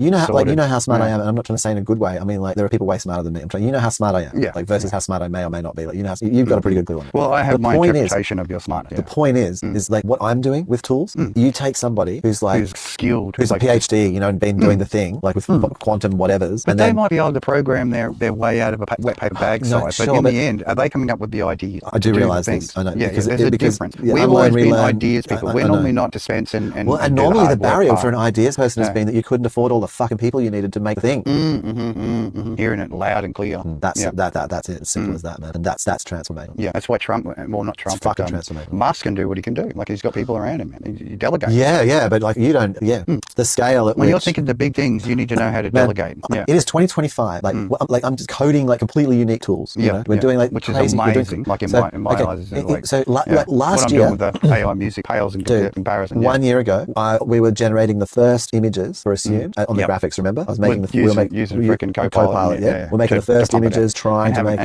You know how, sorted. you know how smart I am, and I'm not trying to say in a good way. I mean, like, there are people way smarter than me. I'm trying, you know how smart I am, like, versus how smart I may or may not be. Like, you know, you've got a pretty good clue on it. Well, I have my interpretation of your smartness. The point is like what I'm doing with tools. You take somebody who's skilled, who's like a PhD, you know, and been doing the thing, like with quantum whatevers. But they might be able to program their way out of a wet paper bag size. But in the end, are they coming up with the ideas? I do realise this. I know. There's a difference. We've always been ideas people. We're normally not dispense and and normally the barrier for an ideas person has been that you couldn't afford all the fucking people you needed to make the thing. Hearing it loud and clear. That's it. As simple as that, man. And that's transformational. Yeah, that's why Trump, well, not Trump, it's fucking transformational. Musk can do what he can do. Like, he's got people around him, man. He delegates. Yeah, but like you don't. The scale at when you're thinking the big things, you need to know how to delegate. It is 2025. Like I'm just coding like completely unique tools. You know? We're doing like which crazy, is amazing. Like in my eyes, last year, with the AI music pales in comparison. 1 year ago, we were generating the first images for Assume on the graphics. Remember, I was making using freaking Copilot. We're making the first images, trying to make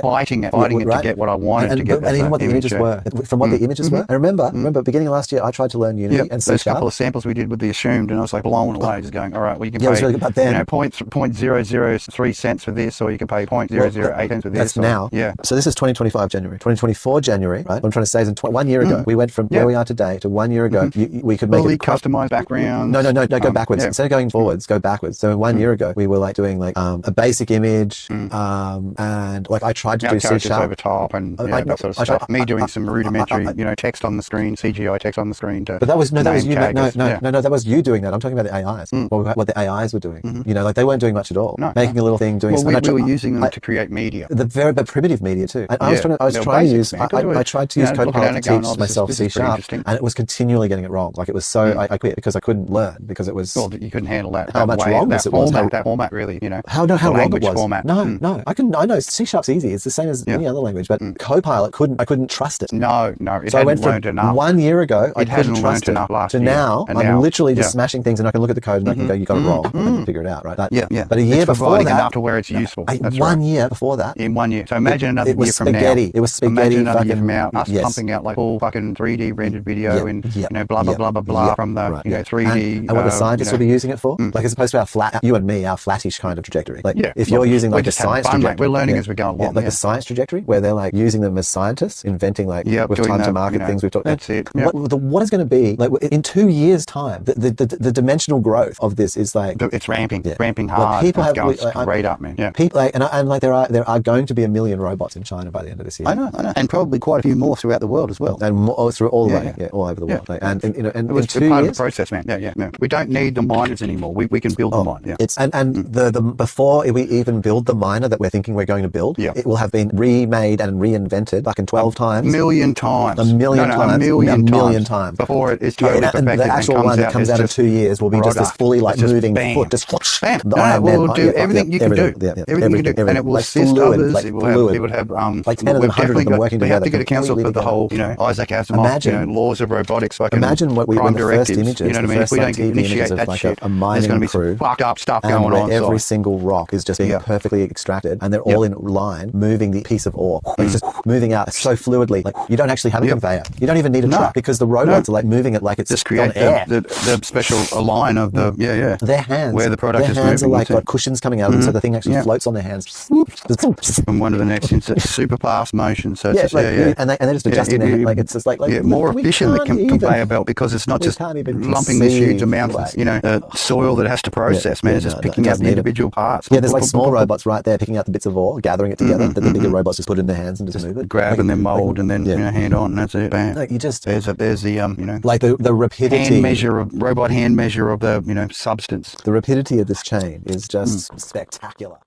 fighting it to get what I wanted to get. And even what the images were, from what the images were. And remember, beginning of last year, I tried to learn Unity and C#. Those couple of samples we did with the Assumed, and I was like blown away, just going, all right, well, you can pay, really good, but then, 0.003 cents for this, or you can pay 0.008 cents for this. That's now. Yeah. So this is 2025 January. 2024 January, right? What I'm trying to say is 1 year ago, we went from where we are today to 1 year ago. We could make fully customized background. No, go backwards. Instead of going forwards, go backwards. So 1 year ago, we were like doing like a basic image, and like I tried to do C# over top and that sort of stuff. Me doing some rudimentary, text on the screen, CGI text on the screen. But that was you. That was you doing that. I'm talking about the AIs. What the AIs were doing. Like they weren't doing much at all. Making a little thing, doing. Well, we were using them to create media. But primitive media too. And I was trying to use. I tried to use Copilot to teach myself C#, and it was continually getting it wrong. Like it was so I quit because I couldn't learn because it was. Well, you couldn't handle that. How much wrongness it was. That format really. How wrong it was. Format. No. I know C#'s easy. It's the same as any other language. But Copilot I couldn't trust it. No. So I went from 1 year ago, I couldn't trust it, to now, I'm literally just smashing things, and I can look at the code and I can go, you got it wrong, and figure it out, right? But a year before that, enough to where it's useful. 1 year before that, in 1 year. So imagine another year from now. It was spaghetti. Imagine another year from now, us pumping out like full fucking 3D rendered video and blah blah from the 3D. And what the scientists will be using it for, like as opposed to our flat, you and me, our flattish kind of trajectory. Like if you're using like the science trajectory, we're learning as we go along. Like the science trajectory, where they're like using them as scientists, inventing like with time to market things we've talked. That's it. What is going to be like in 2 years' time? The dimensional growth of this is like it's ramping hard. People have going straight up, man. Yeah. People like there are going to be 1 million robots in China by the end of this year. I know, and probably quite a few more throughout the world as well. And more, through all the way, all over the world. Like, and it was in 2 part years, of the process, man. Yeah. We don't need the miners anymore. We can build the mine. Yeah. It's the before we even build the miner that we're thinking we're going to build, it will have been remade and reinvented like in 12 times. A million times. A million times. Before it's totally perfected. And the actual one that comes out of 2 years will be just this fully like moving foot, just bam. We'll do everything you can do. Everything you can do. And it will assist others. It would have like 10 of them, 100 of them working together. We have to get a council for the whole, Isaac Asimov, laws of robotics. Imagine when the first images, you know what I mean? If we don't initiate that shit, a mining there's going to be crew, some fucked up stuff going on. Every single rock is just being perfectly extracted, and they're all in line, moving the piece of ore. It's just moving out so fluidly. Like you don't actually have a conveyor. You don't even need a truck because the robots are like moving it like it's just create the special line of the their hands where the product is moving. Their hands are like got cushions coming out of them, so the thing actually floats on their hands from one to the next in super fast motion. So it's and they're just adjusting their hand, like it's just like more efficient the conveyor belt because it's not just lumping this huge amount of soil that has to process. Man, it's just picking out the individual parts. Yeah, there's like small robots right there picking out the bits of ore, gathering it together. That the bigger robots just put in their hands and just move it, grab and then mold and then hand on. And that's it. Bam. Like you just there's the like the rapidity robot hand measure of the substance. The rapidity of this chain is just spectacular.